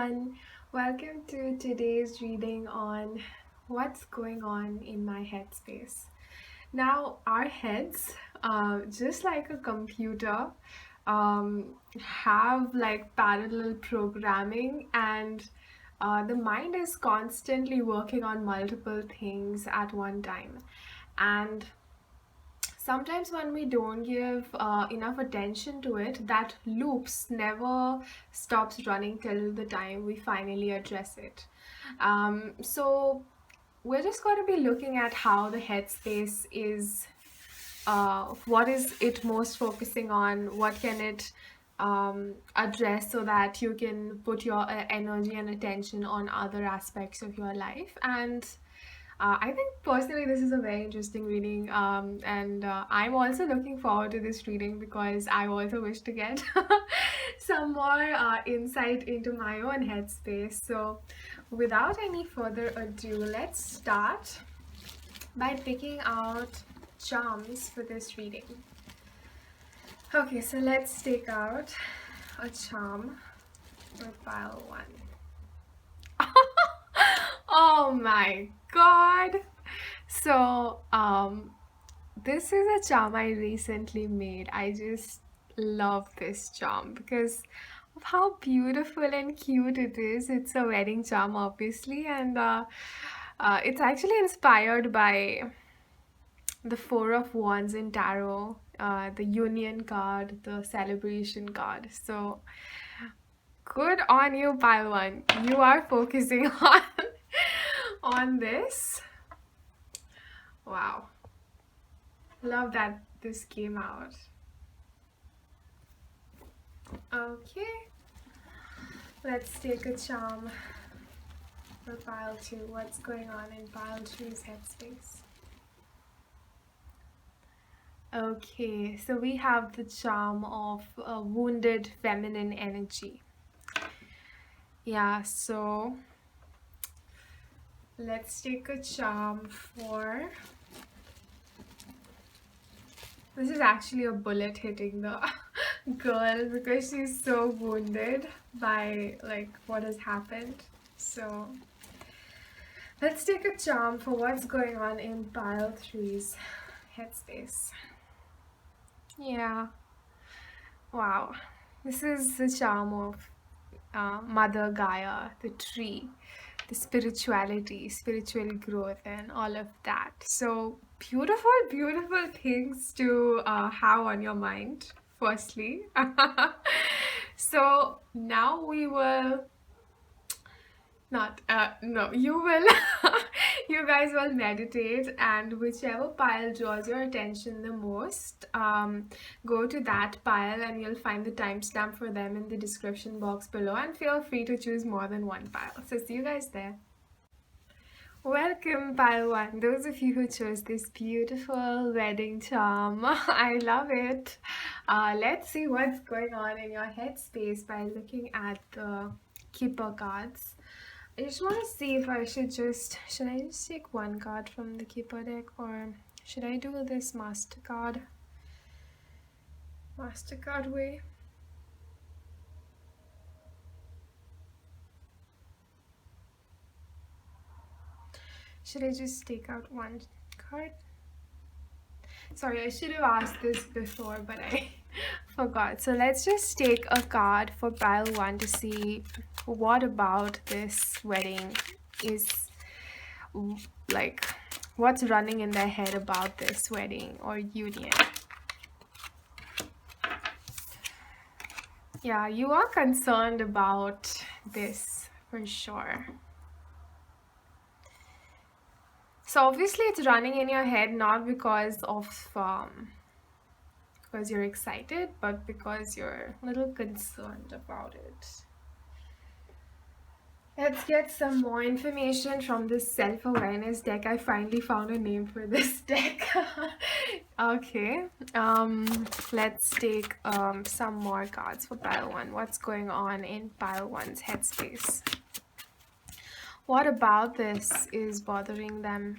everyone. Welcome to today's reading on what's going on in my headspace. Now, our heads, just like a computer, have like parallel programming, and the mind is constantly working on multiple things at one time. And sometimes when we don't give enough attention to it, that loops never stops running till the time we finally address it. So we're just going to be looking at how the headspace is, what is it most focusing on, what can it address so that you can put your energy and attention on other aspects of your life. And I think personally this is a very interesting reading, and I'm also looking forward to this reading because I also wish to get some more insight into my own headspace. So, without any further ado, let's start by picking out charms for this reading. Okay, so let's take out a charm for pile one. Oh my god! So, this is a charm I recently made. I just love this charm because of how beautiful and cute it is. It's a wedding charm, obviously, and it's actually inspired by the Four of Wands in Tarot, the Union card, the Celebration card. So, good on you, pile one. You are focusing on this. Wow. Love that this came out. Okay. Let's take a charm for pile two. What's going on in pile three's headspace? Okay, so we have the charm of wounded feminine energy. Yeah, so let's take a charm for... This is actually a bullet hitting the girl because she's so wounded by like what has happened. So let's take a charm for what's going on in pile three's headspace. Yeah. Wow. This is the charm of Mother Gaia, the tree, the spirituality, spiritual growth, and all of that. So beautiful, beautiful things to have on your mind, firstly. So now we will not, no, you will, you guys will meditate, and whichever pile draws your attention the most, go to that pile and you'll find the timestamp for them in the description box below, and feel free to choose more than one pile. So see you guys there. Welcome, pile one. Those of you who chose this beautiful wedding charm, I love it. Let's see what's going on in your headspace by looking at the Keeper cards. I just want to see if I should I just take one card from the Keeper deck, or should I do this Mastercard way? Should I just take out one card? Sorry, I should have asked this before, but I forgot. So let's just take a card for pile one to see what about this wedding is like, what's running in their head about this wedding or union. Yeah, you are concerned about this for sure. So obviously it's running in your head not because of because you're excited, but because you're a little concerned about it. Let's get some more information from this self-awareness deck. I finally found a name for this deck. Okay, let's take some more cards for pile one. What's going on in pile one's headspace? What about this is bothering them?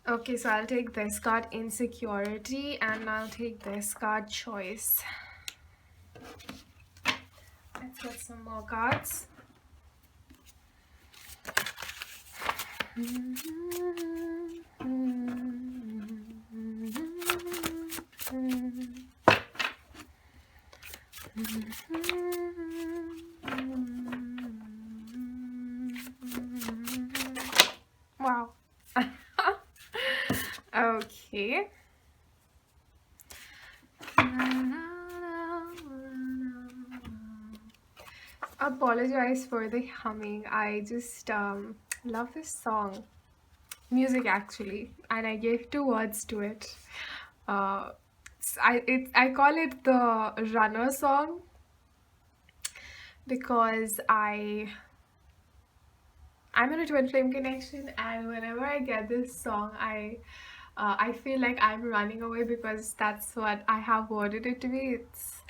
Okay, so I'll take this card, insecurity, and I'll take this card, choice. Let's get some more cards. Wow. Okay. Apologize for the humming. I just love this song. Music actually, and I gave two words to it. I call it the runner song because I'm in a twin flame connection, and whenever I get this song, I feel like I'm running away because that's what I have worded it to be. It's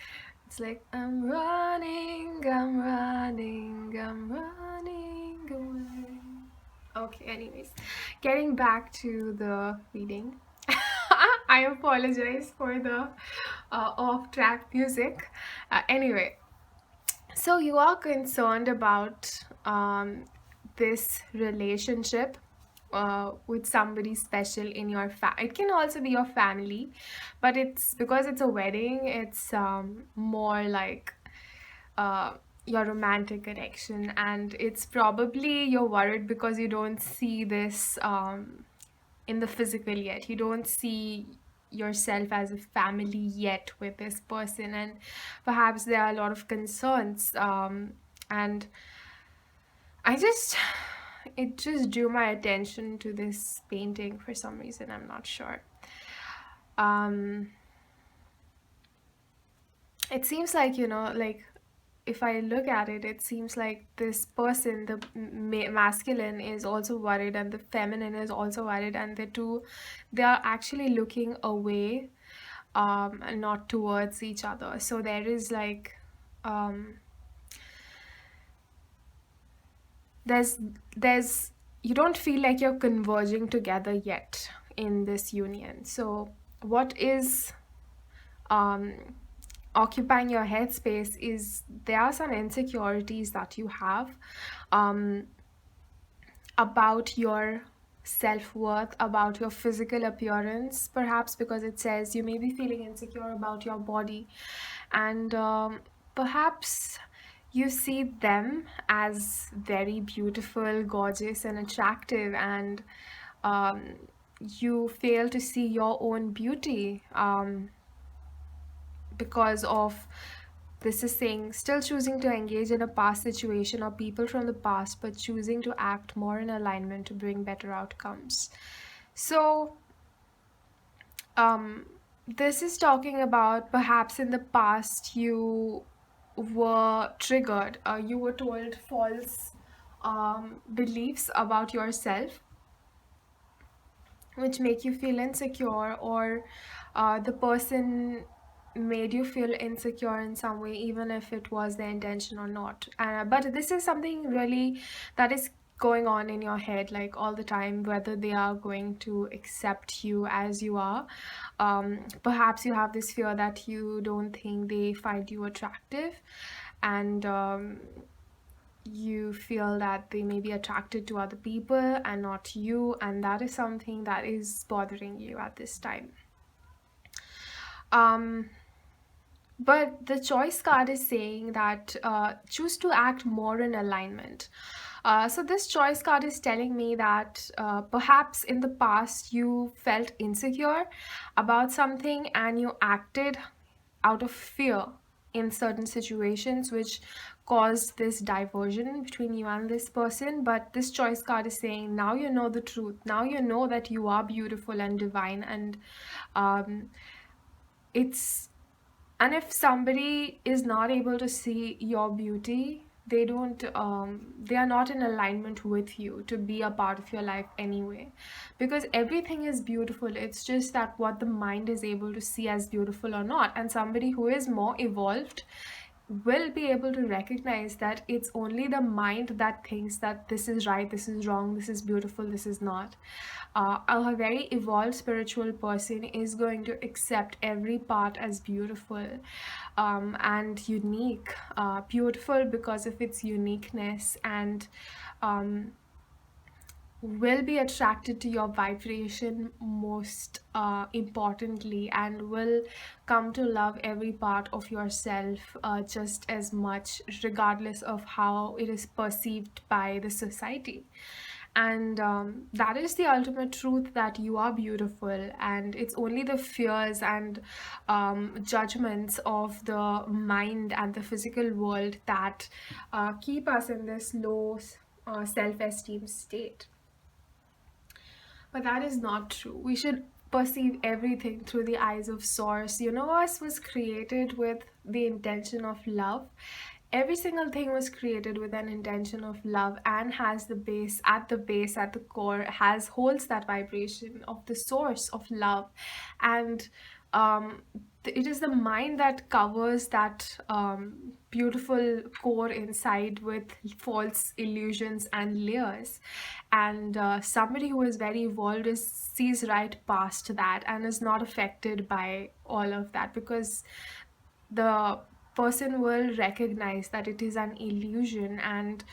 like I'm running, I'm running, I'm running away. Okay, anyways, getting back to the reading. I apologize for the off-track music. Anyway, so you are concerned about this relationship with somebody special in your it can also be your family, but it's because it's a wedding, it's more like uh, your romantic connection, and it's probably you're worried because you don't see this in the physical yet. You don't see yourself as a family yet with this person, and perhaps there are a lot of concerns, and I just it just drew my attention to this painting for some reason. I'm not sure. um it seems like, like if I look at it, it seems like this person, the masculine is also worried and the feminine is also worried, and they are actually looking away, and not towards each other. So there is like um there's you don't feel like you're converging together yet in this union. So what is um occupying your headspace is there are some insecurities that you have um about your self-worth, about your physical appearance, perhaps because it says you may be feeling insecure about your body, and perhaps you see them as very beautiful, gorgeous, and attractive, and um, you fail to see your own beauty, because of this is saying still choosing to engage in a past situation or people from the past, but choosing to act more in alignment to bring better outcomes. So um, this is talking about perhaps in the past you were triggered, you were told false beliefs about yourself which make you feel insecure, or the person made you feel insecure in some way, even if it was their intention or not. But this is something really that is going on in your head like all the time, whether they are going to accept you as you are. Perhaps you have this fear that you don't think they find you attractive, and you feel that they may be attracted to other people and not you, and that is something that is bothering you at this time. um but the choice card is saying that choose to act more in alignment. So this choice card is telling me that perhaps in the past you felt insecure about something and you acted out of fear in certain situations, which caused this diversion between you and this person. But this choice card is saying now you know the truth. Now you know that you are beautiful and divine, and um, it's and if somebody is not able to see your beauty, they are not in alignment with you to be a part of your life anyway, because everything is beautiful. It's just that what the mind is able to see as beautiful or not. And somebody who is more evolved will be able to recognize that it's only the mind that thinks that this is right, this is wrong, this is beautiful, this is not. A very evolved spiritual person is going to accept every part as beautiful, and unique. Beautiful because of its uniqueness, and um, will be attracted to your vibration most importantly, and will come to love every part of yourself just as much, regardless of how it is perceived by the society. And that is the ultimate truth, that you are beautiful, and it's only the fears and judgments of the mind and the physical world that keep us in this low self-esteem state. But that is not true. We should perceive everything through the eyes of Source. Universe was created with the intention of love. Every single thing was created with an intention of love, and has the base, at the core, has holds that vibration of the source of love. And um, it is the mind that covers that beautiful core inside with false illusions and layers. And somebody who is very evolved sees right past that and is not affected by all of that, because the person will recognize that it is an illusion, and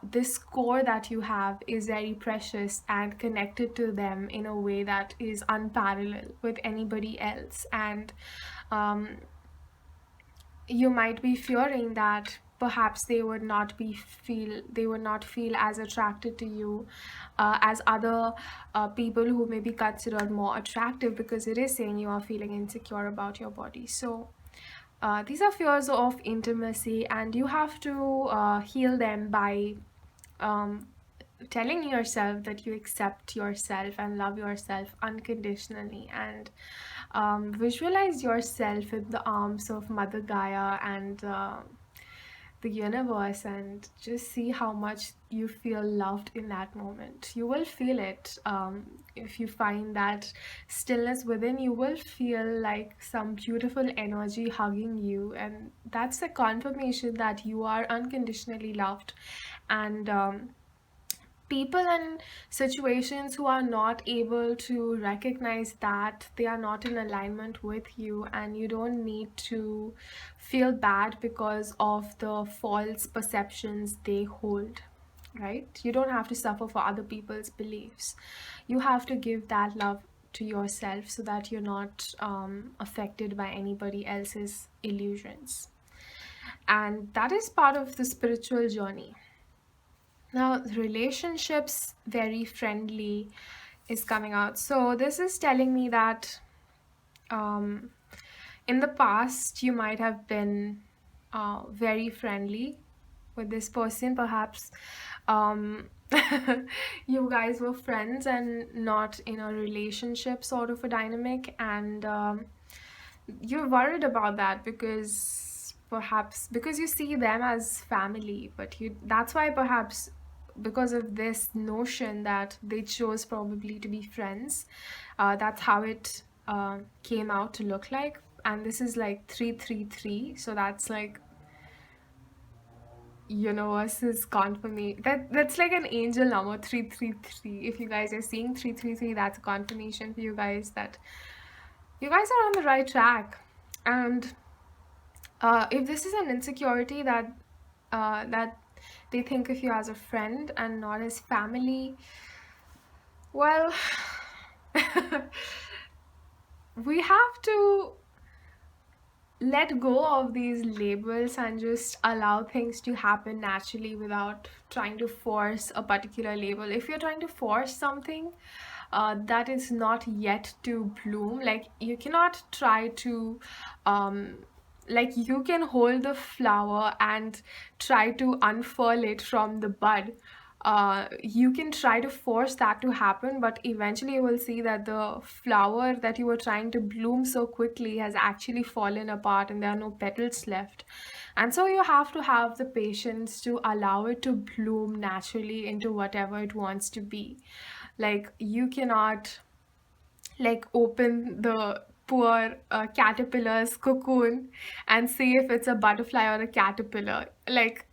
this core that you have is very precious and connected to them in a way that is unparalleled with anybody else. And um, you might be fearing that perhaps they would not feel as attracted to you as other people who may be considered more attractive, because it is saying you are feeling insecure about your body. So these are fears of intimacy, and you have to heal them by um, telling yourself that you accept yourself and love yourself unconditionally, and visualize yourself in the arms of Mother Gaia and the universe, and just see how much you feel loved in that moment. You will feel it. If you find that stillness within, you will feel like some beautiful energy hugging you, and that's a confirmation that you are unconditionally loved. And people and situations who are not able to recognize that, they are not in alignment with you, and you don't need to feel bad because of the false perceptions they hold, right? You don't have to suffer for other people's beliefs. You have to give that love to yourself, so that you're not affected by anybody else's illusions. And that is part of the spiritual journey. Now, relationships very friendly is coming out. So this is telling me that um, in the past you might have been very friendly with this person. Perhaps um, you guys were friends and not in a relationship sort of a dynamic, and you're worried about that, because perhaps because you see them as family, but you that's why, perhaps because of this notion that they chose probably to be friends, that's how it came out to look like. And this is like 333, so that's like universe's confirmation. That's like an angel number, 333. If you guys are seeing 333, that's a confirmation for you guys that you guys are on the right track. And if this is an insecurity that they think of you as a friend and not as family, well, we have to let go of these labels and just allow things to happen naturally without trying to force a particular label. If you're trying to force something that is not yet to bloom, like you cannot try to like you can hold the flower and try to unfurl it from the bud. You can try to force that to happen, but eventually you will see that the flower that you were trying to bloom so quickly has actually fallen apart and there are no petals left. And so you have to have the patience to allow it to bloom naturally into whatever it wants to be. Like you cannot like open poor caterpillar's cocoon and see if it's a butterfly or a caterpillar. Like,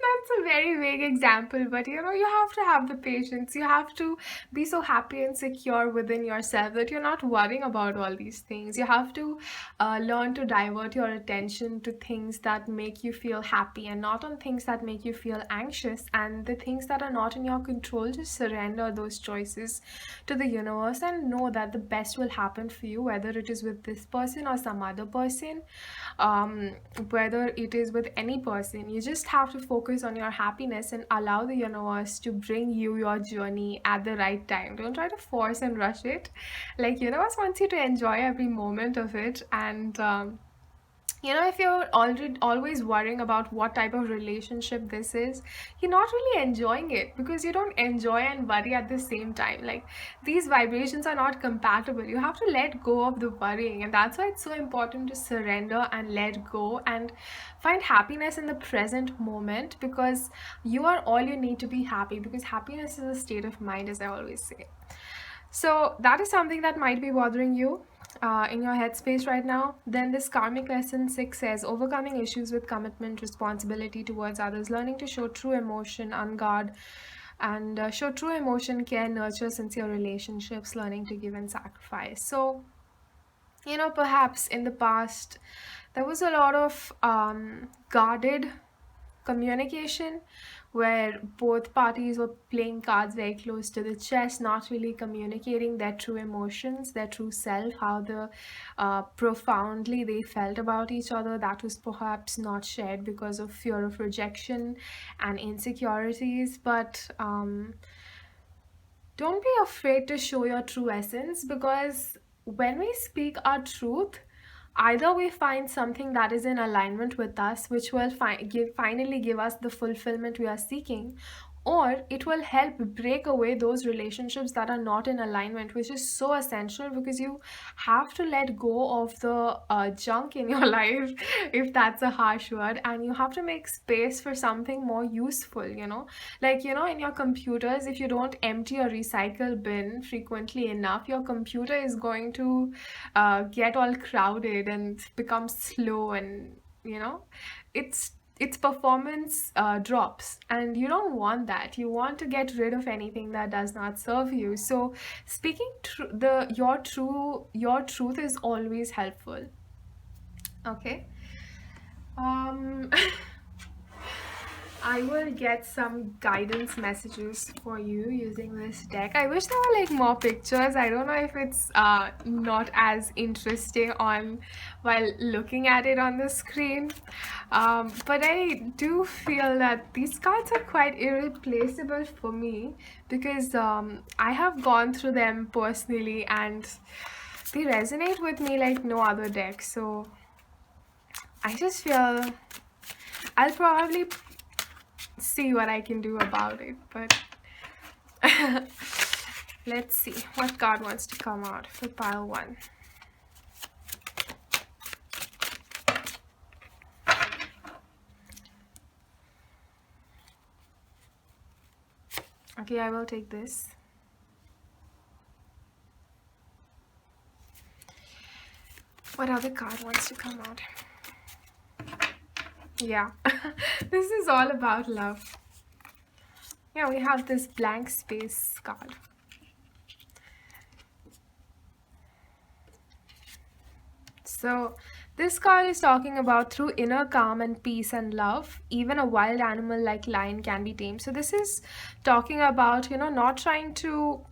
that's a very vague example, but you have to have the patience. You have to be so happy and secure within yourself that you're not worrying about all these things. You have to learn to divert your attention to things that make you feel happy and not on things that make you feel anxious. And the things that are not in your control, just surrender those choices to the universe and know that the best will happen for you, whether it is with this person or some other person, um, whether it is with any person. You just have to focus on your happiness and allow the universe to bring you your journey at the right time. Don't try to force and rush it. Like, universe wants you to enjoy every moment of it. And if you're already always worrying about what type of relationship this is, you're not really enjoying it, because you don't enjoy and worry at the same time. Like, these vibrations are not compatible. You have to let go of the worrying, and that's why it's so important to surrender and let go and find happiness in the present moment, because you are all you need to be happy, because happiness is a state of mind, as I always say. So that is something that might be bothering you in your headspace right now. Then this karmic lesson 6 says overcoming issues with commitment, responsibility towards others, learning to show true emotion, on guard, and show true emotion, care, nurture sincere relationships, learning to give and sacrifice. So, perhaps in the past, there was a lot of guarded communication where both parties were playing cards very close to the chest, not really communicating their true emotions, their true self, how profoundly they felt about each other. That was perhaps not shared because of fear of rejection and insecurities. But don't be afraid to show your true essence, because when we speak our truth, either we find something that is in alignment with us, which will finally give us the fulfillment we are seeking, or it will help break away those relationships that are not in alignment, which is so essential, because you have to let go of the junk in your life, if that's a harsh word, and you have to make space for something more useful. Like, in your computers, if you don't empty your recycle bin frequently enough, your computer is going to get all crowded and become slow, and its performance drops, and you don't want that. You want to get rid of anything that does not serve you. So speaking your truth is always helpful. Okay. um I will get some guidance messages for you using this deck. I wish there were like more pictures. I don't know if it's not as interesting on while looking at it on the screen. But I do feel that these cards are quite irreplaceable for me, because I have gone through them personally and they resonate with me like no other deck. So I just feel I'll probably see what I can do about it, but let's see what card wants to come out for pile 1. Okay, I will take this. What other card wants to come out? Yeah, this is all about love. Yeah, we have this blank space card. So this card is talking about through inner calm and peace and love, even a wild animal like lion can be tamed. So this is talking about, not trying to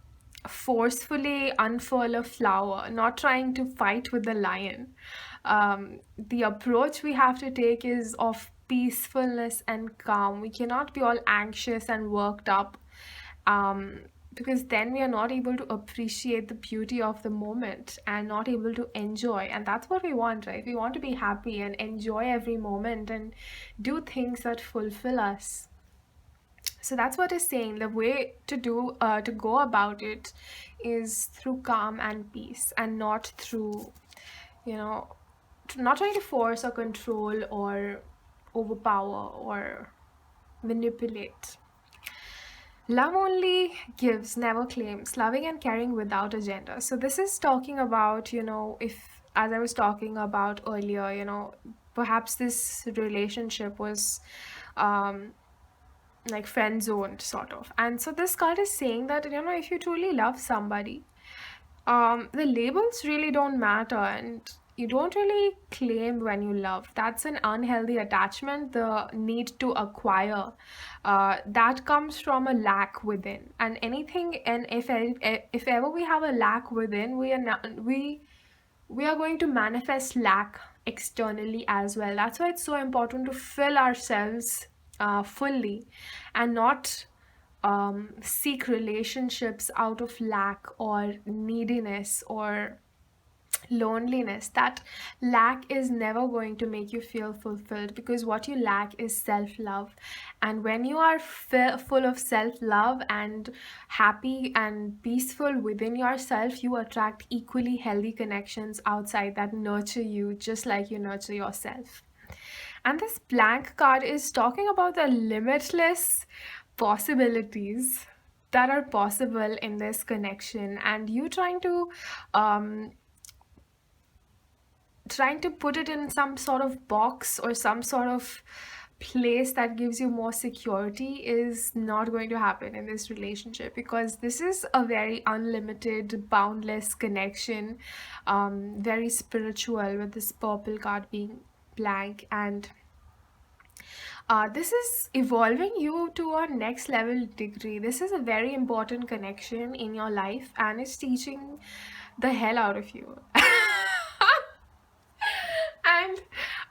forcefully unfurl a flower, not trying to fight with the lion. The approach we have to take is of peacefulness and calm. We cannot be all anxious and worked up, because then we are not able to appreciate the beauty of the moment and not able to enjoy. And that's what we want, right? We want to be happy and enjoy every moment and do things that fulfill us. So that's what it's saying. The way to go about it is through calm and peace, and not through, not trying to force or control or overpower or manipulate. Love only gives, never claims, loving and caring without agenda. So, this is talking about, if, as I was talking about earlier, perhaps this relationship was um, like friend zoned, sort of. And so, this card is saying that, if you truly love somebody, the labels really don't matter, and you don't really claim when you love. That's an unhealthy attachment, the need to acquire. That comes from a lack within. And anything, and if ever we have a lack within, we are going to manifest lack externally as well. That's why it's so important to fill ourselves fully and not seek relationships out of lack or neediness or loneliness. That lack is never going to make you feel fulfilled, because what you lack is self-love. And when you are full of self-love and happy and peaceful within yourself, you attract equally healthy connections outside that nurture you just like you nurture yourself. And this blank card is talking about the limitless possibilities that are possible in this connection, and you um, trying to put it in some sort of box or some sort of place that gives you more security is not going to happen in this relationship, because this is a very unlimited, boundless connection, very spiritual, with this purple card being blank. And this is evolving you to a next level degree. This is a very important connection in your life, and it's teaching the hell out of you.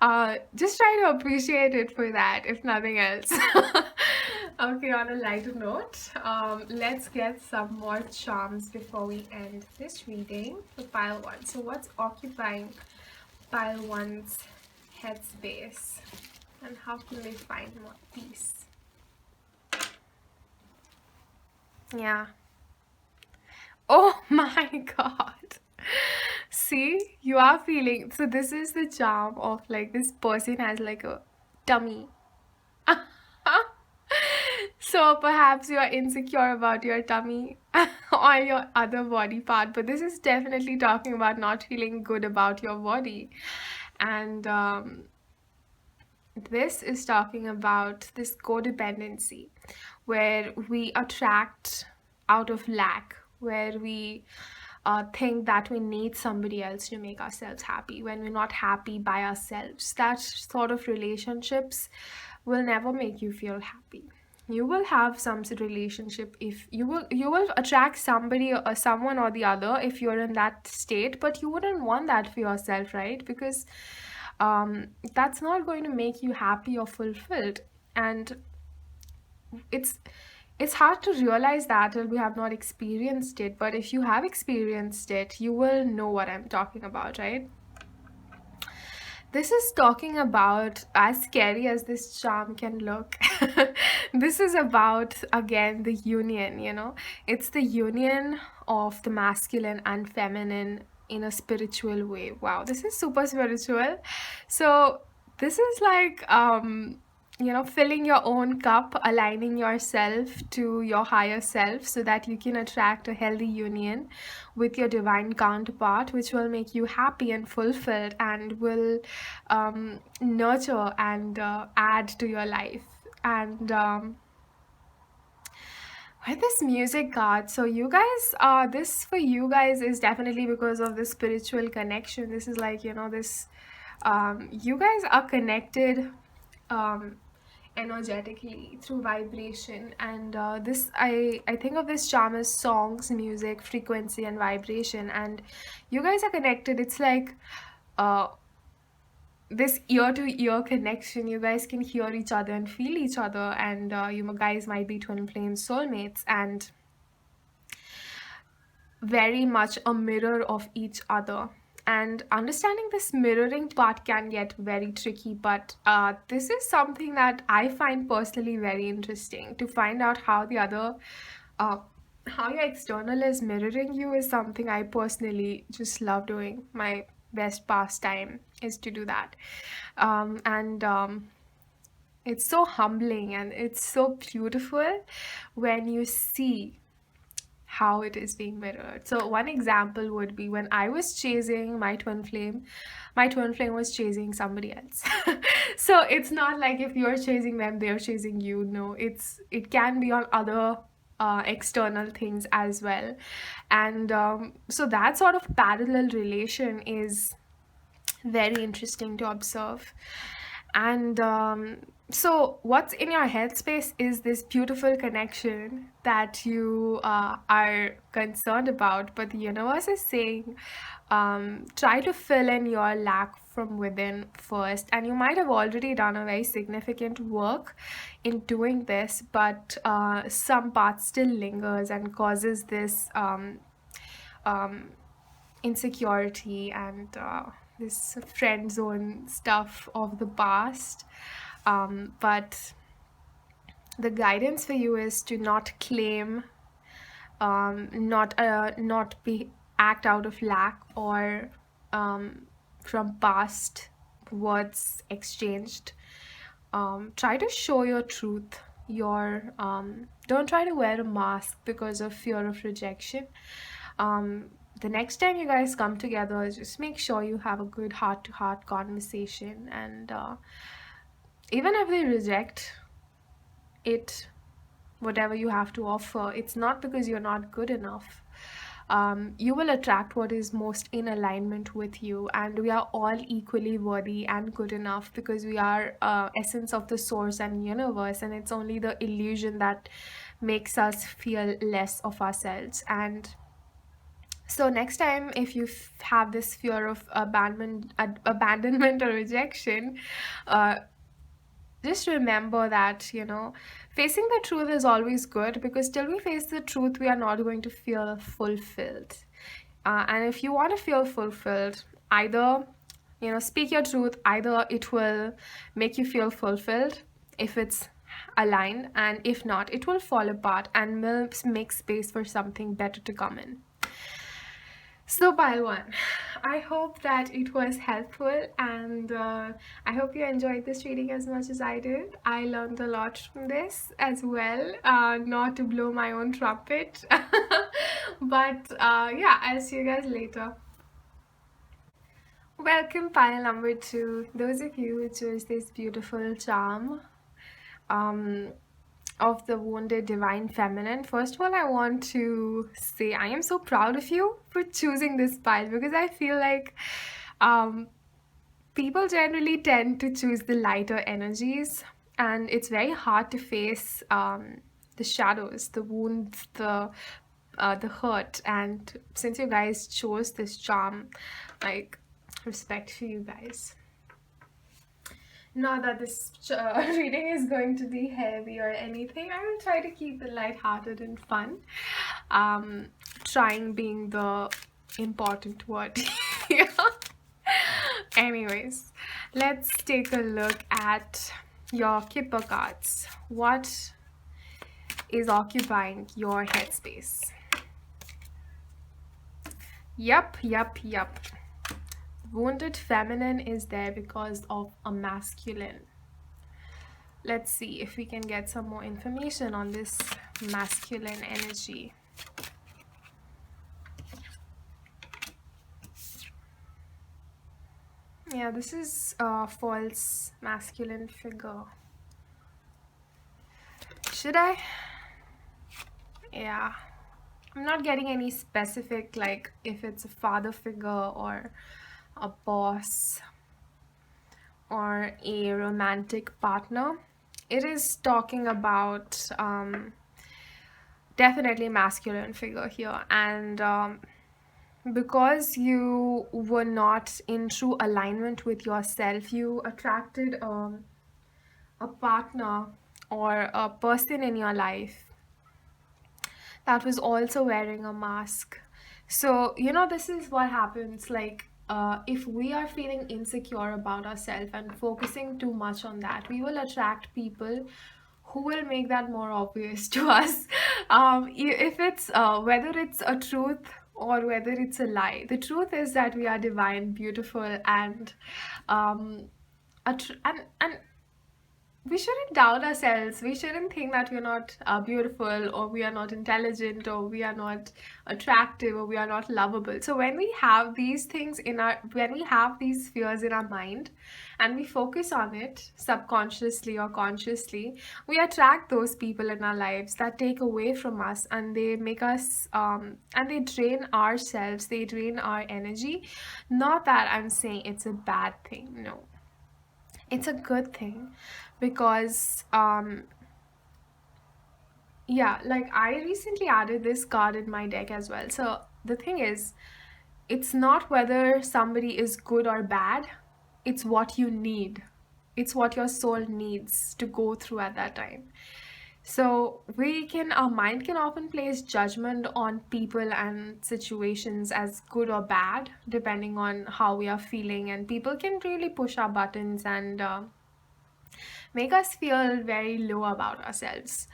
And just try to appreciate it for that, if nothing else. Okay, on a lighter note, let's get some more charms before we end this reading for pile one. So, what's occupying pile one's headspace, and how can they find more peace? Yeah. Oh my god. See, you are feeling. So, this is the charm of like this person has like a tummy. So, perhaps you are insecure about your tummy or your other body part, but this is definitely talking about not feeling good about your body. And this is talking about this codependency where we attract out of lack, where we think that we need somebody else to make ourselves happy when we're not happy by ourselves. That sort of relationships will never make you feel happy. You will have some relationship, if you will attract somebody or someone or the other if you're in that state, but you wouldn't want that for yourself, right? Because that's not going to make you happy or fulfilled. And it's it's hard to realize that till we have not experienced it, but if you have experienced it, you will know what I'm talking about, right? This is talking about, as scary as this charm can look, this is about, again, the union, It's the union of the masculine and feminine in a spiritual way. Wow, this is super spiritual. So, this is like, filling your own cup, aligning yourself to your higher self so that you can attract a healthy union with your divine counterpart, which will make you happy and fulfilled and will nurture and add to your life. And with this music card, so you guys, this for you guys is definitely because of the spiritual connection. This is like, this, you guys are connected. Um, Energetically through vibration, and this I think of this charm as songs, music, frequency, and vibration, and you guys are connected. It's like uh this ear to ear connection. You guys can hear each other and feel each other, and you guys might be twin flame soulmates and very much a mirror of each other. And understanding this mirroring part can get very tricky, but this is something that I find personally very interesting. To find out how the other, uh, how your external is mirroring you is something I personally just love doing. My best pastime is to do that. And it's so humbling and it's so beautiful when you see how it is being mirrored. So one example would be when I was chasing my twin flame was chasing somebody else. So it's not like if you're chasing them, they're chasing you. No, it can be on other external things as well. And so that sort of parallel relation is very interesting to observe. And so, what's in your headspace is this beautiful connection that you are concerned about, but the universe is saying, try to fill in your lack from within first. And you might have already done a very significant work in doing this, but some part still lingers and causes this um, insecurity and this friend zone stuff of the past. But the guidance for you is to not claim, not be act out of lack or from past words exchanged. Try to show your truth. Your don't try to wear a mask because of fear of rejection. um, the next time you guys come together, just make sure you have a good heart to heart conversation. And even if they reject it, whatever you have to offer, it's not because you're not good enough. You will attract what is most in alignment with you, and we are all equally worthy and good enough because we are essence of the source and universe, and it's only the illusion that makes us feel less of ourselves. And so next time, if you have this fear of abandonment or rejection, uh, just remember that, facing the truth is always good, because till we face the truth, we are not going to feel fulfilled. And if you want to feel fulfilled, either, speak your truth, either it will make you feel fulfilled if it's aligned, and if not, it will fall apart and will make space for something better to come in. So, pile one, I hope that it was helpful, and I hope you enjoyed this reading as much as I did. I learned a lot from this as well, not to blow my own trumpet, but yeah, I'll see you guys later. Welcome, pile number two. Those of you who chose this beautiful charm, um, of the wounded divine feminine. First of all, I want to say I am so proud of you for choosing this pile, because I feel like um, people generally tend to choose the lighter energies, and it's very hard to face the shadows, the wounds, the hurt. And since you guys chose this charm, like, respect for you guys. Not that this reading is going to be heavy or anything. I will try to keep it lighthearted and fun. Trying being the important word here. Anyways, let's take a look at your Kipper cards. What is occupying your headspace? Yup. Wounded feminine is there because of a masculine. Let's see if we can get some more information on this masculine energy. Yeah, this is a false masculine figure. Should I? Yeah. I'm not getting any specific, like if it's a father figure or a boss or a romantic partner. It is talking about definitely masculine figure here. And because you were not in true alignment with yourself, you attracted a partner or a person in your life that was also wearing a mask. So, this is what happens. Like, if we are feeling insecure about ourselves and focusing too much on that, we will attract people who will make that more obvious to us. If it's whether it's a truth or whether it's a lie, the truth is that we are divine, beautiful, and and we shouldn't doubt ourselves. We shouldn't think that we're not beautiful, or we are not intelligent, or we are not attractive, or we are not lovable. So when we have these things in our, when we have these fears in our mind, and we focus on it subconsciously or consciously, we attract those people in our lives that take away from us, and they make us and they drain ourselves, they drain our energy. Not that I'm saying it's a bad thing, no, it's a good thing, because yeah, like I recently added this card in my deck as well. So the thing is, it's not whether somebody is good or bad, it's what you need, it's what your soul needs to go through at that time. So our mind can often place judgment on people and situations as good or bad, depending on how we are feeling, and people can really push our buttons and make us feel very low about ourselves.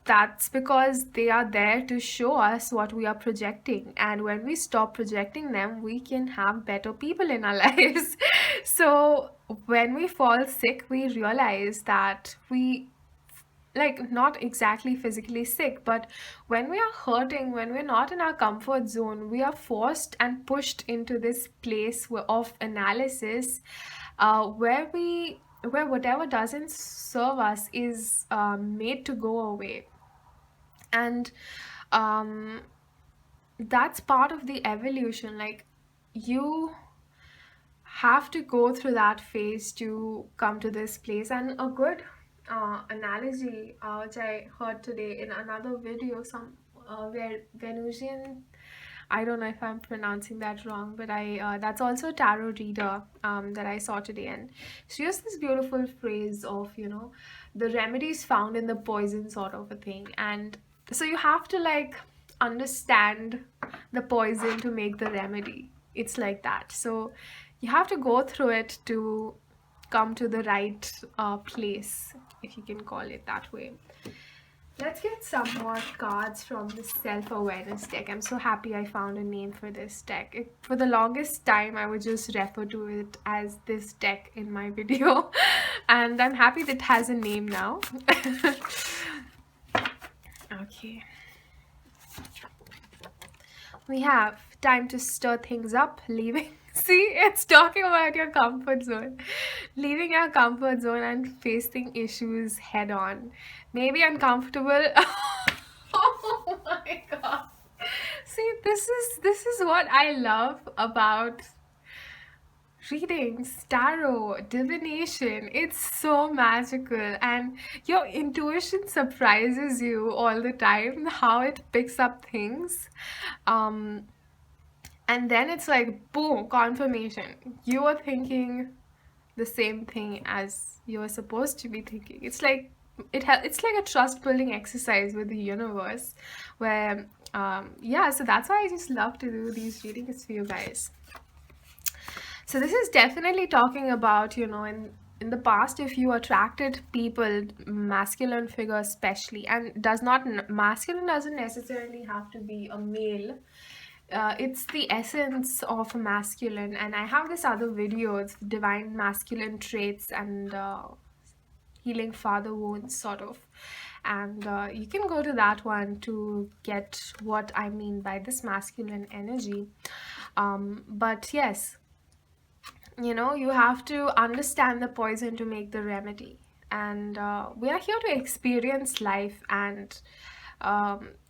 That's because they are there to show us what we are projecting. And when we stop projecting them, we can have better people in our lives. So when we fall sick, we realize that we, like, not exactly physically sick, but when we are hurting, when we're not in our comfort zone, we are forced and pushed into this place of analysis, where whatever doesn't serve us is made to go away. And um, that's part of the evolution. Like, you have to go through that phase to come to this place. And a good analogy, which I heard today in another video, where Venusian, I don't know if I'm pronouncing that wrong, but I that's also a tarot reader that I saw today, and she used this beautiful phrase of, the remedies found in the poison, sort of a thing. And so you have to, like, understand the poison to make the remedy. It's like that. So you have to go through it to come to the right place, if you can call it that way. Let's get some more cards from the self-awareness deck. I'm so happy I found a name for this deck. For the longest time, I would just refer to it as this deck in my video. And I'm happy that it has a name now. Okay. We have time to stir things up, leaving. See, it's talking about your comfort zone. Leaving your comfort zone and facing issues head on. Maybe uncomfortable. Oh my god. See, this is what I love about readings, tarot, divination. It's so magical, and your intuition surprises you all the time, how it picks up things. And then it's like, boom, confirmation. You are thinking the same thing as you are supposed to be thinking. It's like it's like a trust building exercise with the universe, where yeah. So that's why I just love to do these readings for you guys. So this is definitely talking about, in the past, if you attracted people, masculine figure especially, and masculine doesn't necessarily have to be a male. It's the essence of a masculine, and I have this other video, it's divine masculine traits and healing father wounds, sort of. And you can go to that one to get what I mean by this masculine energy. But yes, you have to understand the poison to make the remedy. And we are here to experience life, and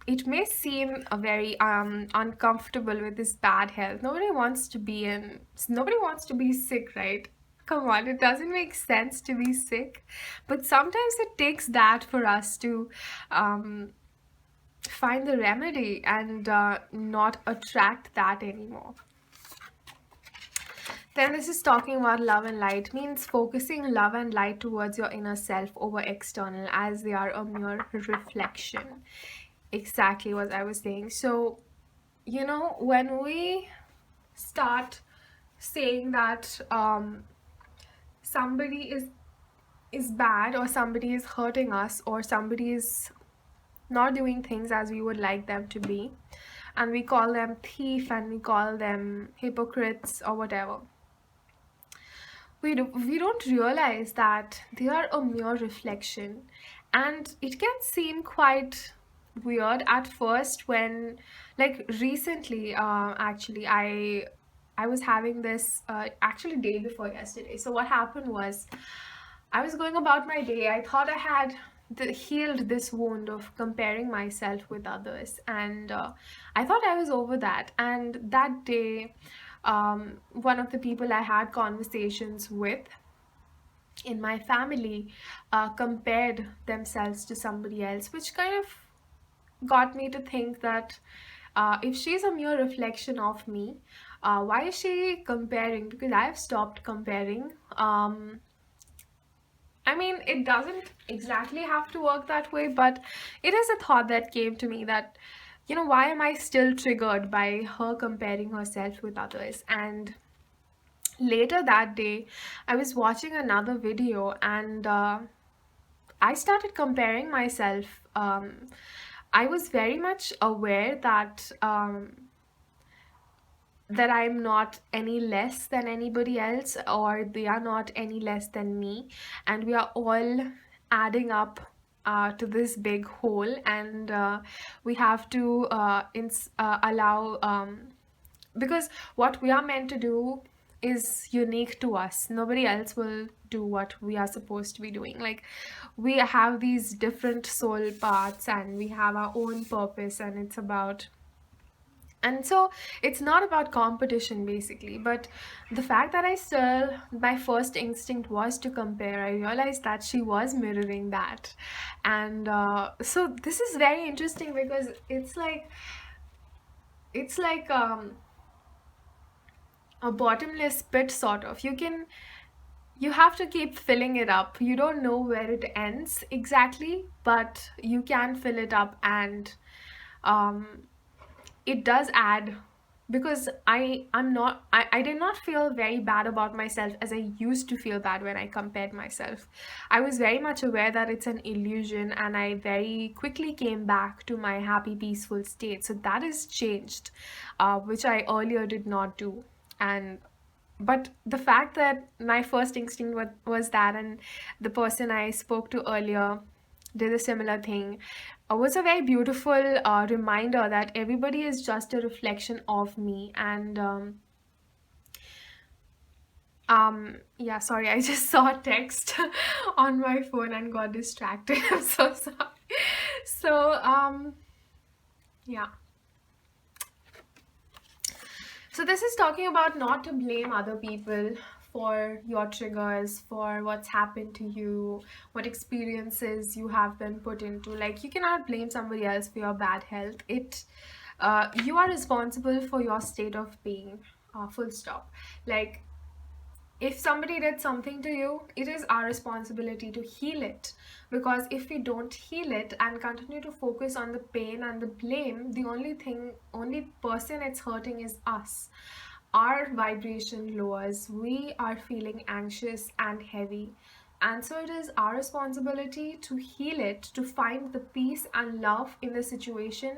it may seem very uncomfortable with this bad health. Nobody wants to be sick, right? Come on, it doesn't make sense to be sick. But sometimes it takes that for us to find the remedy and not attract that anymore. Then this is talking about love and light, means focusing love and light towards your inner self over external, as they are a mere reflection. Exactly what I was saying. So, when we start saying that somebody is bad, or somebody is hurting us, or somebody is not doing things as we would like them to be, and we call them thief, and we call them hypocrites or whatever, we don't realize that they are a mere reflection, and it can seem quite weird at first when, like, recently, actually, I was having this, actually, day before yesterday. So what happened was, I was going about my day. I thought I had healed this wound of comparing myself with others, and I thought I was over that. And that day, one of the people I had conversations with in my family compared themselves to somebody else, which kind of got me to think that if she's a mere reflection of me, why is she comparing? Because I've stopped comparing. I mean, it doesn't exactly have to work that way, but it is a thought that came to me that, why am I still triggered by her comparing herself with others? And later that day, I was watching another video, and I started comparing myself. I was very much aware that I'm not any less than anybody else, or they are not any less than me, and we are all adding up to this big whole, and we have to allow, because what we are meant to do is unique to us. Nobody else will do what we are supposed to be doing. Like, we have these different soul paths, and we have our own purpose, and so it's not about competition basically, but the fact that my first instinct was to compare, I realized that she was mirroring that. And so this is very interesting because it's like a bottomless pit, sort of. You have to keep filling it up. You don't know where it ends exactly, but you can fill it up, and um, it does add, because I did not feel very bad about myself as I used to feel bad when I compared myself. I was very much aware that it's an illusion, and I very quickly came back to my happy, peaceful state. So that has changed, which I earlier did not do. And but the fact that my first instinct was that, and the person I spoke to earlier did a similar thing, was a very beautiful reminder that everybody is just a reflection of me. And yeah, sorry, I just saw a text on my phone and got distracted. I'm so sorry. So yeah. So this is talking about not to blame other people for your triggers, for what's happened to you, what experiences you have been put into. Like, you cannot blame somebody else for your bad health. You are responsible for your state of being. Full stop. Like, if somebody did something to you, it is our responsibility to heal it. Because if we don't heal it and continue to focus on the pain and the blame, the only person it's hurting is us. Our vibration lowers, we are feeling anxious and heavy. And so it is our responsibility to heal it, to find the peace and love in the situation,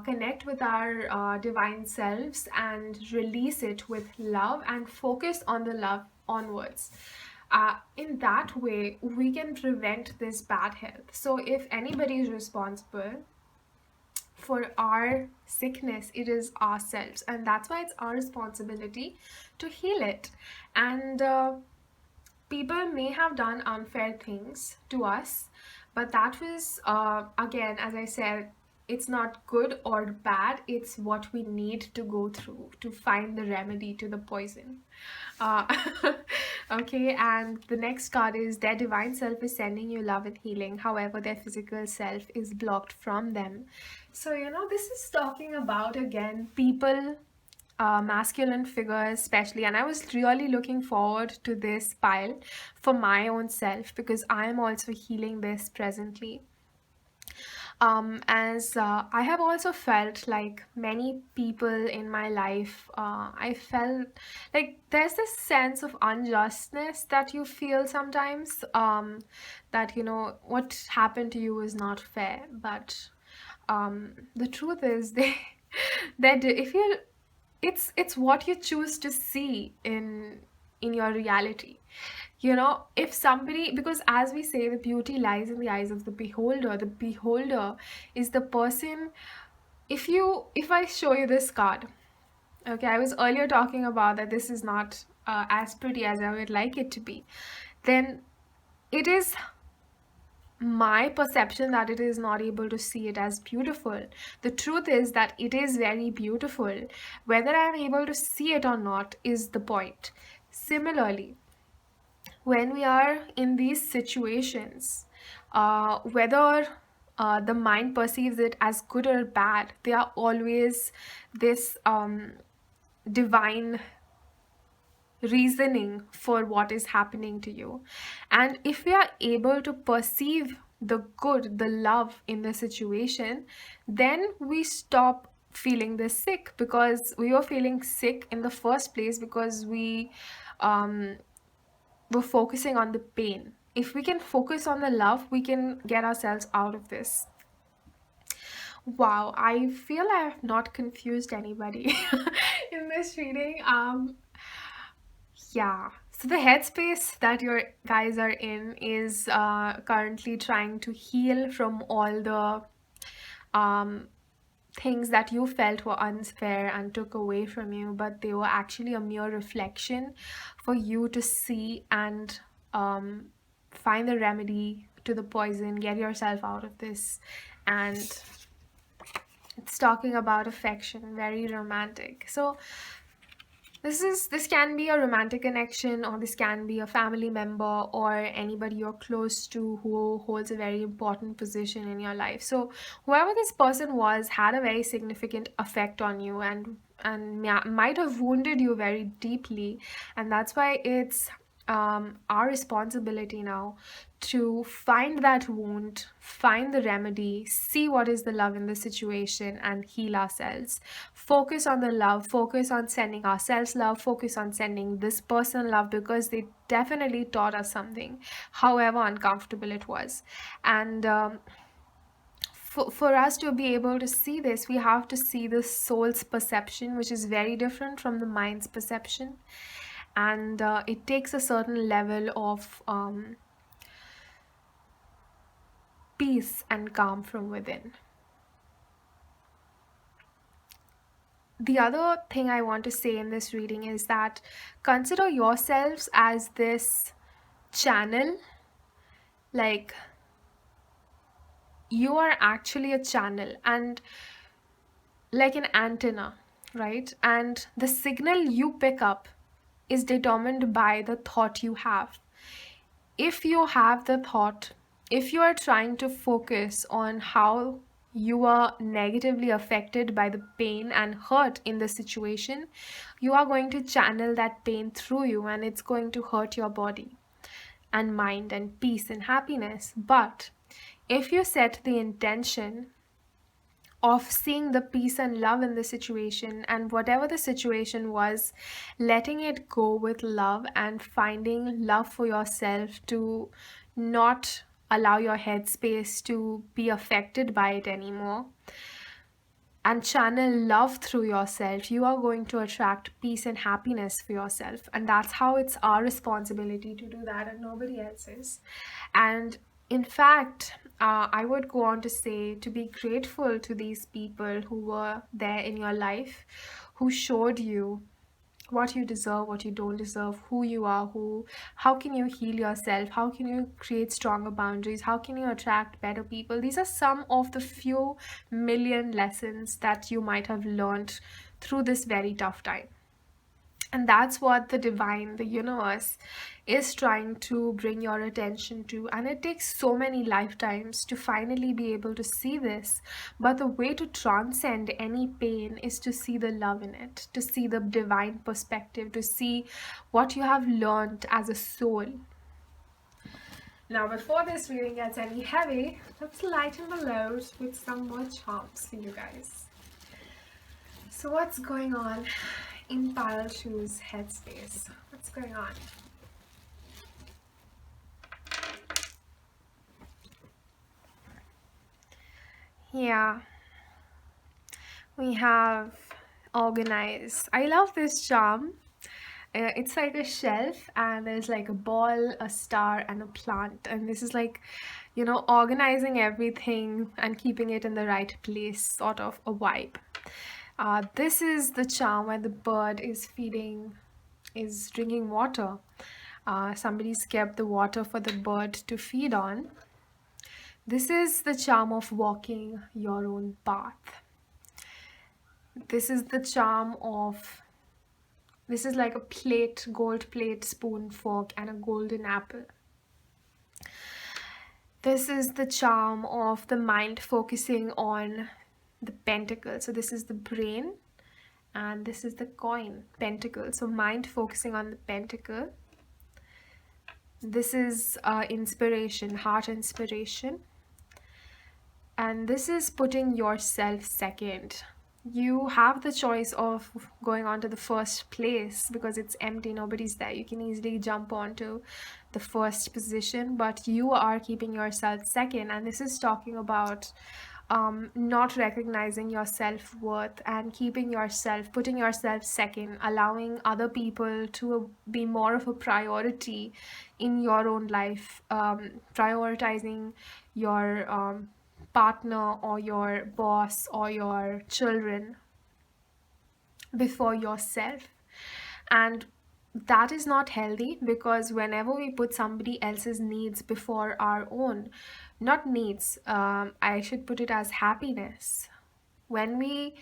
connect with our divine selves, and release it with love and focus on the love onwards. In that way, we can prevent this bad health. So, if anybody is responsible for our sickness, it is ourselves, and that's why it's our responsibility to heal it. And people may have done unfair things to us, but that was, again, as I said, it's not good or bad, it's what we need to go through to find the remedy to the poison. uh, okay, and the next card is: their divine self is sending you love and healing, however their physical self is blocked from them. So this is talking about, again, people, masculine figures especially. And I was really looking forward to this pile for my own self, because I am also healing this presently. As I have also felt like many people in my life, I felt like there's this sense of unjustness that you feel sometimes, that what happened to you is not fair. But the truth is, if you it's what you choose to see in in your reality. You know, if somebody, because as we say, the beauty lies in the eyes of the beholder. The beholder is the person. If I show you this card, okay, I was earlier talking about that this is not as pretty as I would like it to be, then it is my perception that it is not able to see it as beautiful. The truth is that it is very beautiful. Whether I'm able to see it or not is the point. Similarly, when we are in these situations, whether the mind perceives it as good or bad, they are always this divine reasoning for what is happening to you. And if we are able to perceive the good, the love in the situation, then we stop feeling this sick, because we were feeling sick in the first place because we um, were focusing on the pain. If we can focus on the love, we can get ourselves out of this. Wow, I feel I have not confused anybody in this reading. Yeah. So the headspace that your guys are in is currently trying to heal from all the um, things that you felt were unfair and took away from you, but they were actually a mere reflection for you to see and um, find the remedy to the poison, get yourself out of this. And it's talking about affection, very romantic. So this can be a romantic connection, or this can be a family member or anybody you're close to who holds a very important position in your life. So whoever this person was had a very significant effect on you, and might have wounded you very deeply. And that's why it's our responsibility now to find that wound, find the remedy, see what is the love in the situation, and heal ourselves. Focus on the love, focus on sending ourselves love, focus on sending this person love, because they definitely taught us something, however uncomfortable it was. And for us to be able to see this, we have to see the soul's perception, which is very different from the mind's perception. And it takes a certain level of peace and calm from within. The other thing I want to say in this reading is that consider yourselves as this channel. Like, you are actually a channel, and like an antenna, right? And the signal you pick up is determined by the thought you have. If you have the thought, if you are trying to focus on how you are negatively affected by the pain and hurt in the situation, you are going to channel that pain through you, and it's going to hurt your body and mind and peace and happiness. But if you set the intention of seeing the peace and love in the situation, and whatever the situation was, letting it go with love and finding love for yourself, to not allow your headspace to be affected by it anymore, and channel love through yourself, you are going to attract peace and happiness for yourself. And that's how it's our responsibility to do that, and nobody else's. And in fact, I would go on to say to be grateful to these people who were there in your life, who showed you what you deserve, what you don't deserve, who you are, how can you heal yourself, how can you create stronger boundaries, how can you attract better people. These are some of the few million lessons that you might have learned through this very tough time. And that's what the divine, the universe, is trying to bring your attention to. And it takes so many lifetimes to finally be able to see this. But the way to transcend any pain is to see the love in it, to see the divine perspective, to see what you have learned as a soul. Now, before this reading gets any heavy, let's lighten the load with some more charms for you guys. So what's going on in Parallel Shoes headspace? What's going on? Yeah, we have organize. I love this charm. It's like a shelf, and there's like a ball, a star, and a plant. And this is like, organizing everything and keeping it in the right place, sort of a vibe. This is the charm where the bird is drinking water. Somebody's kept the water for the bird to feed on. This is the charm of walking your own path. This is the charm of, this is like a plate, gold plate, spoon, fork, and a golden apple. This is the charm of the mind focusing on the pentacle. So this is the brain, and this is the coin, pentacle. So mind focusing on the pentacle. This is inspiration, heart inspiration. And this is putting yourself second. You have the choice of going on to the first place because it's empty, nobody's there. You can easily jump onto the first position, but you are keeping yourself second. And this is talking about not recognizing your self-worth and putting yourself second, allowing other people to be more of a priority in your own life, prioritizing your partner or your boss or your children before yourself. And that is not healthy, because whenever we put somebody else's needs before our own, not needs, I should put it as happiness. When we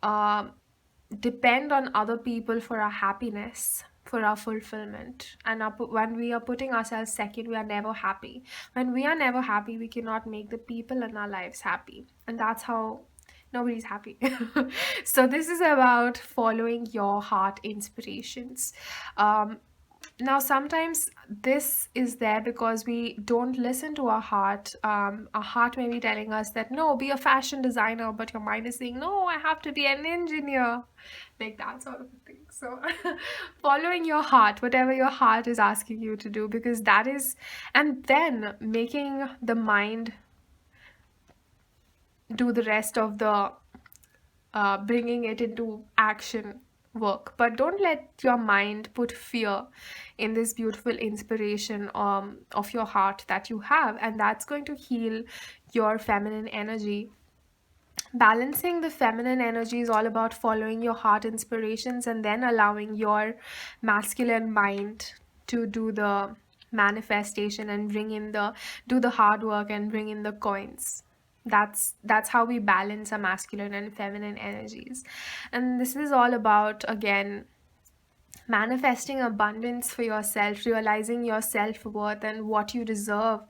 um depend on other people for our happiness, for our fulfillment, and when we are putting ourselves second, we are never happy. When we are never happy, we cannot make the people in our lives happy, and that's how nobody's happy. So this is about following your heart inspirations. um, Now, sometimes this is there because we don't listen to our heart. Our heart may be telling us that, no, be a fashion designer, but your mind is saying, no, I have to be an engineer. Like that sort of a thing. So, following your heart, whatever your heart is asking you to do, because that is, and then making the mind do the rest of the bringing it into action work. But don't let your mind put fear in this beautiful inspiration of your heart that you have, and that's going to heal your feminine energy. Balancing the feminine energy is all about following your heart inspirations and then allowing your masculine mind to do the manifestation and do the hard work and bring in the coins. That's how we balance our masculine and feminine energies. And this is all about, again, manifesting abundance for yourself, realizing your self-worth and what you deserve,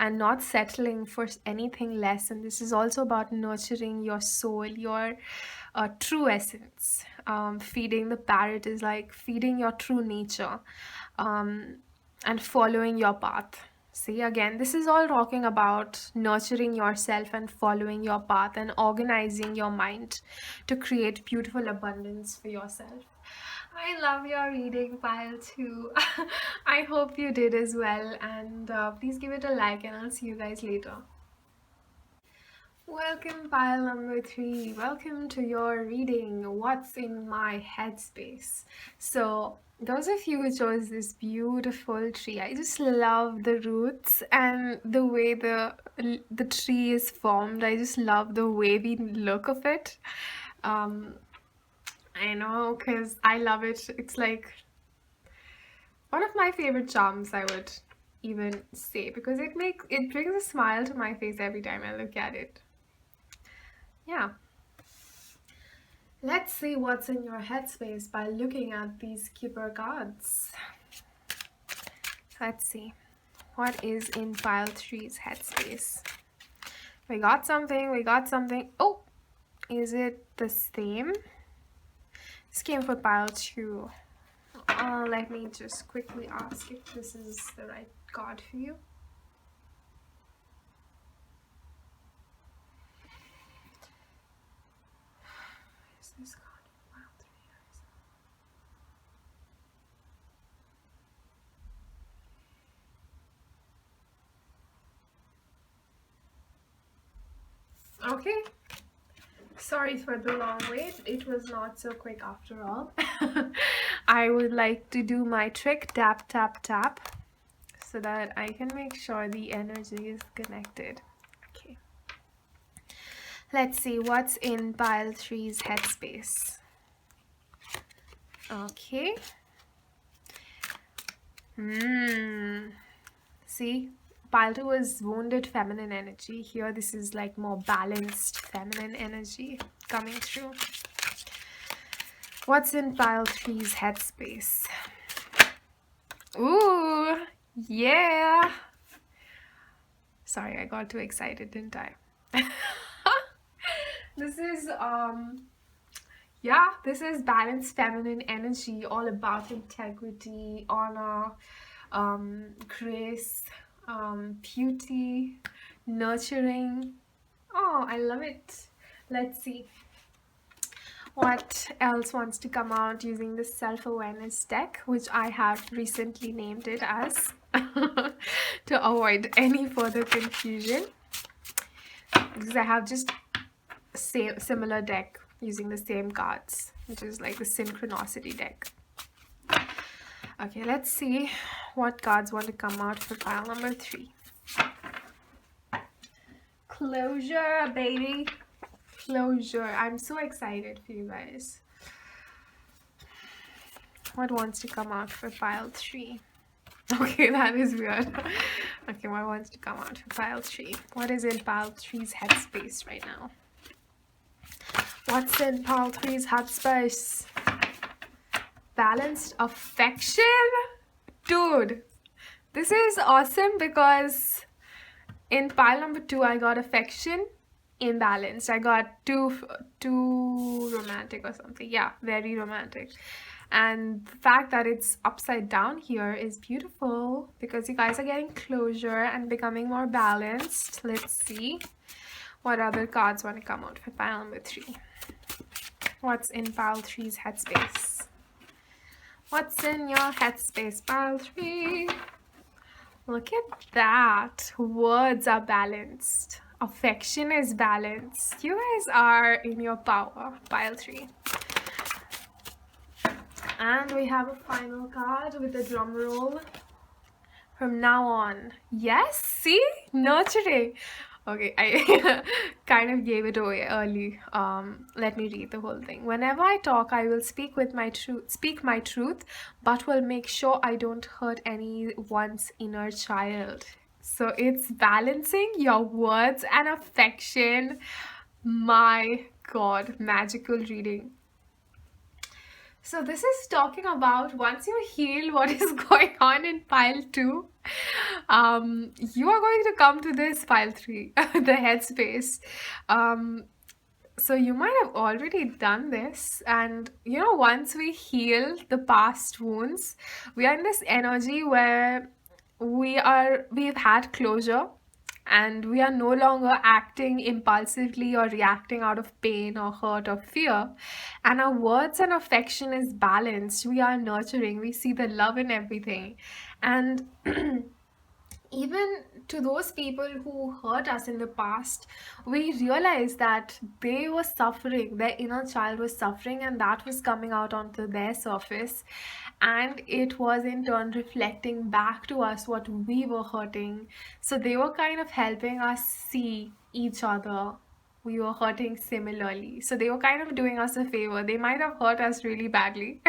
and not settling for anything less. And this is also about nurturing your soul, your true essence. Feeding the parrot is like feeding your true nature, and following your path. See, again, this is all talking about nurturing yourself and following your path and organizing your mind to create beautiful abundance for yourself. I love your reading pile too. I hope you did as well. And please give it a like, and I'll see you guys later. Welcome, pile number 3. Welcome to your reading, What's in My Headspace. So, those of you who chose this beautiful tree, I just love the roots and the way the tree is formed. I just love the wavy look of it. Um, I know, because I love it. It's like one of my favorite charms, I would even say, because it brings a smile to my face every time I look at it. Yeah. Let's see what's in your headspace by looking at these keeper cards. Let's see. What is in pile 3's headspace? We got something. Oh, is it the same? This came for pile 2. Let me just quickly ask if this is the right card for you. Is this card for pile 3? Okay. Sorry for the long wait. It was not so quick after all. I would like to do my trick, tap, tap, tap, so that I can make sure the energy is connected. Okay. Let's see what's in pile 3's headspace. Okay. See, pile 2 was wounded feminine energy. Here, this is like more balanced feminine energy coming through. What's in pile 3's headspace? Ooh, yeah. Sorry, I got too excited, didn't I? This is this is balanced feminine energy, all about integrity, honor, grace, beauty, nurturing. Oh, I love it. Let's see what else wants to come out using this self-awareness deck, which I have recently named it as to avoid any further confusion, because I have just similar deck using the same cards, which is like the synchronicity deck. Okay, let's see what cards want to come out for pile number 3. Closure, baby. Closure. I'm so excited for you guys. What wants to come out for pile 3? Okay, that is weird. Okay, what wants to come out for pile 3? What is in pile 3's headspace right now? What's in pile 3's headspace? Balanced affection? Dude, this is awesome because in pile number 2, I got affection imbalanced. I got too romantic or something. Yeah, very romantic. And the fact that it's upside down here is beautiful because you guys are getting closure and becoming more balanced. Let's see what other cards want to come out for pile number 3. What's in pile 3's headspace? What's in your headspace, pile 3? Look at that. Words are balanced. Affection is balanced. You guys are in your power, pile 3. And we have a final card with a drum roll. From now on. Yes, see? Nurturing. Okay, I kind of gave it away early. Let me read the whole thing. Whenever I talk, I will speak my truth, but will make sure I don't hurt anyone's inner child. So it's balancing your words and affection. My God, magical reading. So this is talking about once you heal what is going on in pile 2, you are going to come to this pile 3, the headspace. So you might have already done this, and you know, once we heal the past wounds, we are in this energy where we've had closure, and we are no longer acting impulsively or reacting out of pain or hurt or fear, and our words and affection is balanced. We are nurturing, we see the love in everything, and even to those people who hurt us in the past, we realize that they were suffering, their inner child was suffering, and that was coming out onto their surface, and it was in turn reflecting back to us what we were hurting. So they were kind of helping us see each other. We were hurting similarly, so they were kind of doing us a favor. They might have hurt us really badly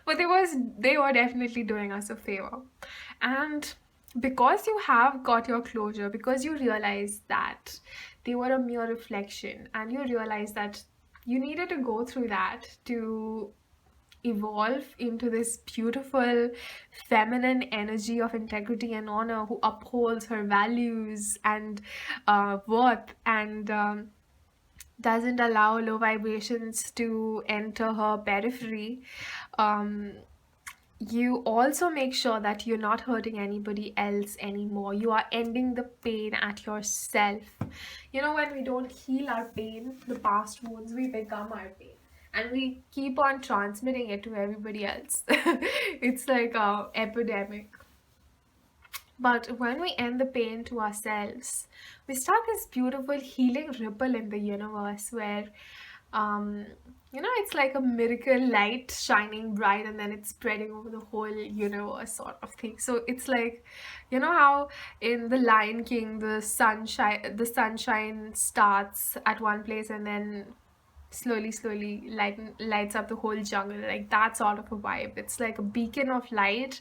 but they were definitely doing us a favor. And because you have got your closure, because you realize that they were a mere reflection, and you realize that you needed to go through that to evolve into this beautiful feminine energy of integrity and honor, who upholds her values and worth, and doesn't allow low vibrations to enter her periphery. You also make sure that you're not hurting anybody else anymore. You are ending the pain at yourself. You know, when we don't heal our pain, the past wounds, we become our pain, and we keep on transmitting it to everybody else. It's like a epidemic. But when we end the pain to ourselves, we start this beautiful healing ripple in the universe where um it's like a miracle light shining bright, and then it's spreading over the whole universe sort of thing. So it's like, how in the Lion King the sunshine starts at one place and then slowly lights up the whole jungle. Like that sort of a vibe. It's like a beacon of light,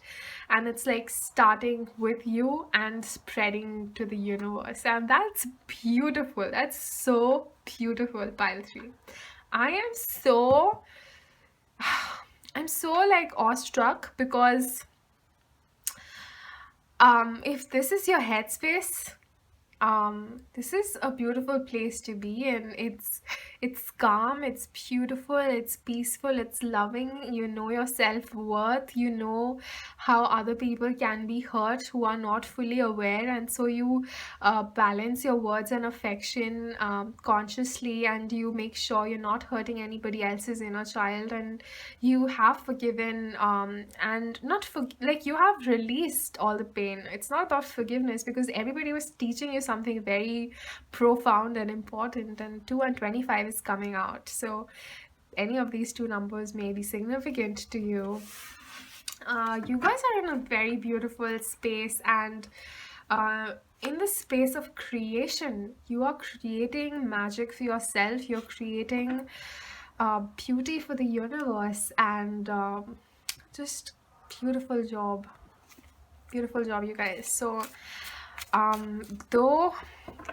and it's like starting with you and spreading to the universe, and that's beautiful. That's so beautiful, pile 3. I am so I'm so like awestruck because if this is your headspace, this is a beautiful place to be in. It's calm, it's beautiful, it's peaceful, it's loving. You know your self-worth, you know how other people can be hurt who are not fully aware, and so you balance your words and affection consciously, and you make sure you're not hurting anybody else's inner child, and you have forgiven and not for like you have released all the pain. It's not about forgiveness because everybody was teaching you something very profound and important, and 2 and 25 is coming out, so any of these two numbers may be significant to you. You guys are in a very beautiful space, and in the space of creation, you are creating magic for yourself, you're creating beauty for the universe, and just beautiful job, you guys. So though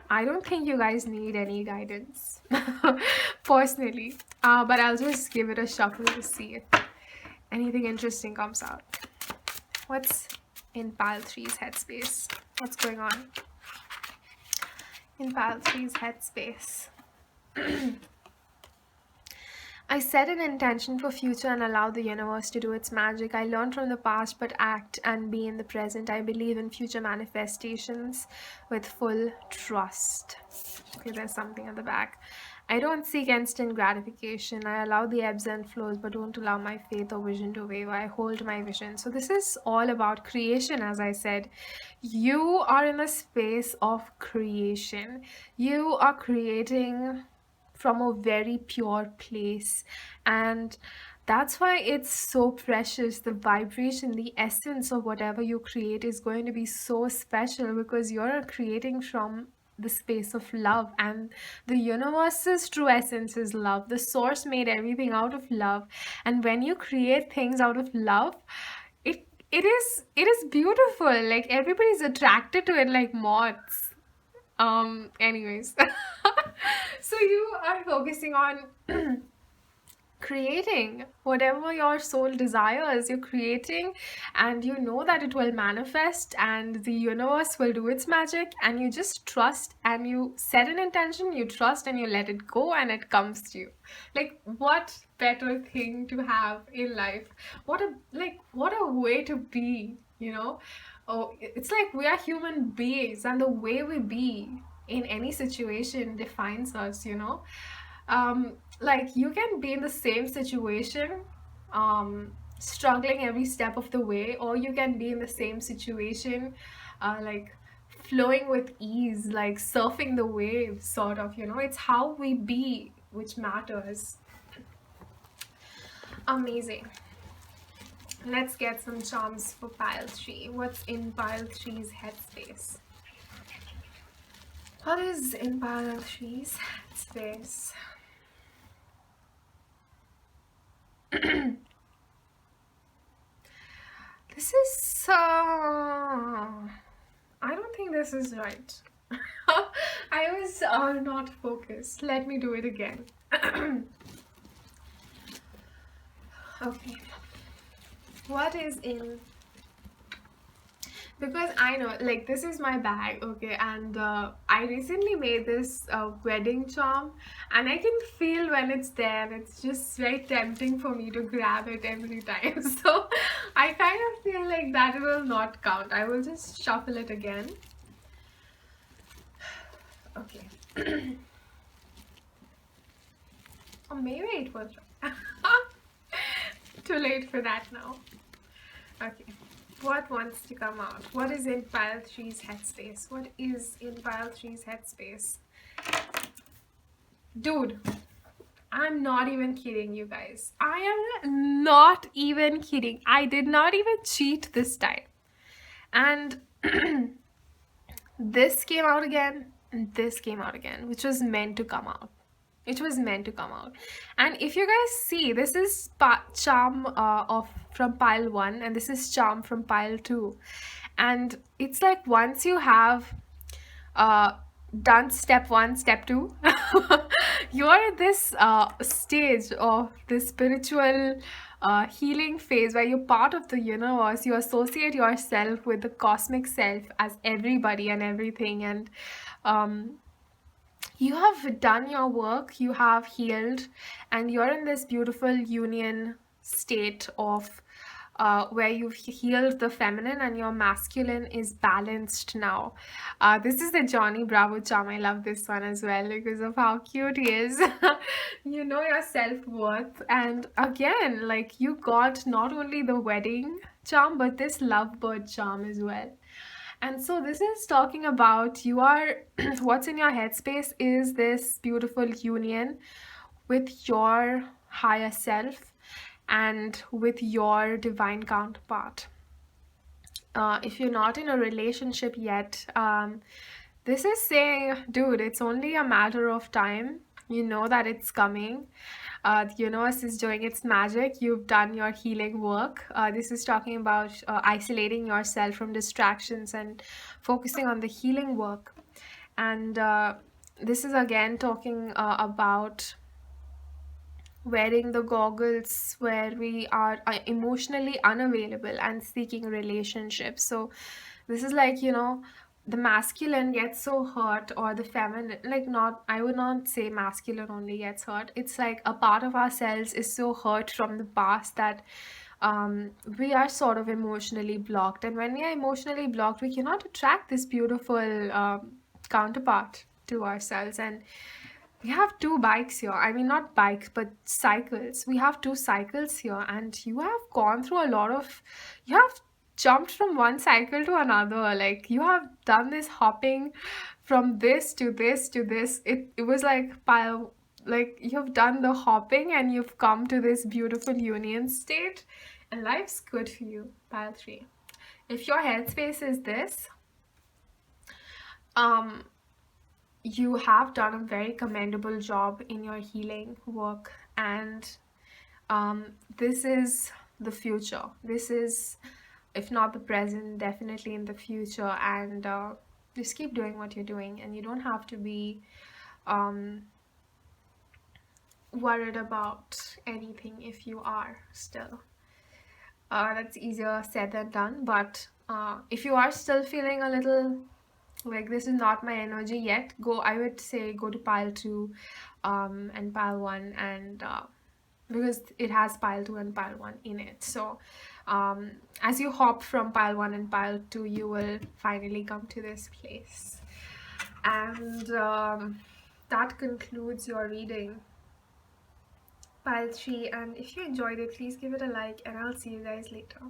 I don't think you guys need any guidance personally, but I'll just give it a shuffle to see if anything interesting comes out. What's in pile 3's headspace? What's going on in pile 3's headspace? I set an intention for future and allow the universe to do its magic. I learn from the past but act and be in the present. I believe in future manifestations with full trust. Okay, there's something at the back. I don't seek instant gratification. I allow the ebbs and flows but don't allow my faith or vision to waver. I hold my vision. So this is all about creation, as I said. You are in a space of creation. You are creating from a very pure place, and that's why it's so precious. The vibration, the essence of whatever you create is going to be so special because you're creating from the space of love, and the universe's true essence is love. The source made everything out of love, and when you create things out of love, it is beautiful. Like everybody's attracted to it like moths. Anyways. So you are focusing on creating whatever your soul desires. You're creating, and you know that it will manifest, and the universe will do its magic, and you just trust, and you set an intention, you trust, and you let it go, and it comes to you. Like, what better thing to have in life? What a way to be, Oh, it's like we are human beings, and the way we be in any situation defines us, like you can be in the same situation, struggling every step of the way, or you can be in the same situation, like flowing with ease, like surfing the waves, sort of, it's how we be which matters. Amazing. Let's get some charms for pile 3. What's in pile 3's headspace? What is in pile 3's headspace? This is I don't think this is right. I was not focused. Let me do it again. Okay. What is in, because I know, like, this is my bag, okay, and I recently made this wedding charm, and I can feel when it's there. It's just very tempting for me to grab it every time. So I kind of feel like that will not count. I will just shuffle it again. Okay. Or maybe it was right. Too late for that now. Okay. What wants to come out? What is in pile 3's headspace? What is in pile 3's headspace? Dude. I'm not even kidding, you guys. I am not even kidding. I did not even cheat this time. And this came out again, and this came out again, which was meant to come out. It was meant to come out. And if you guys see, this is charm of from pile 1, and this is charm from pile 2. And it's like once you have uh, done step 1, step 2, you're at this stage of this spiritual healing phase where you're part of the universe. You associate yourself with the cosmic self as everybody and everything. And um, you have done your work, you have healed, and you're in this beautiful union state of where you've healed the feminine and your masculine is balanced now. This is the Johnny Bravo charm. I love this one as well because of how cute he is. You know your self-worth. And again, like you got not only the wedding charm, but this lovebird charm as well. And so this is talking about you are what's in your headspace is this beautiful union with your higher self and with your divine counterpart. If you're not in a relationship yet, this is saying, dude, it's only a matter of time. You know that it's coming. The universe is doing its magic. You've done your healing work. This is talking about isolating yourself from distractions and focusing on the healing work. And this is again talking about wearing the goggles where we are emotionally unavailable and seeking relationships. So this is like, the masculine gets so hurt, or the feminine, like, not, I would not say masculine only gets hurt. It's like a part of ourselves is so hurt from the past that we are sort of emotionally blocked. And when we are emotionally blocked, we cannot attract this beautiful counterpart to ourselves. And we have two bikes here. I mean, not bikes, but cycles. We have two cycles here, and you have gone through a lot of. You have jumped from one cycle to another. Like, you have done this hopping from this to this to this. It was like pile. Like, you've done the hopping and you've come to this beautiful union state, and life's good for you, pile 3. If your headspace is this, um, you have done a very commendable job in your healing work, and this is the future. This is, if not the present, definitely in the future. And just keep doing what you're doing, and you don't have to be worried about anything if you are still. That's easier said than done, but if you are still feeling a little like this is not my energy yet, I would say go to pile 2 and pile 1, and because it has pile 2 and pile 1 in it. So as you hop from pile 1 and pile 2, you will finally come to this place. And that concludes your reading, pile 3. And if you enjoyed it, please give it a like, and I'll see you guys later.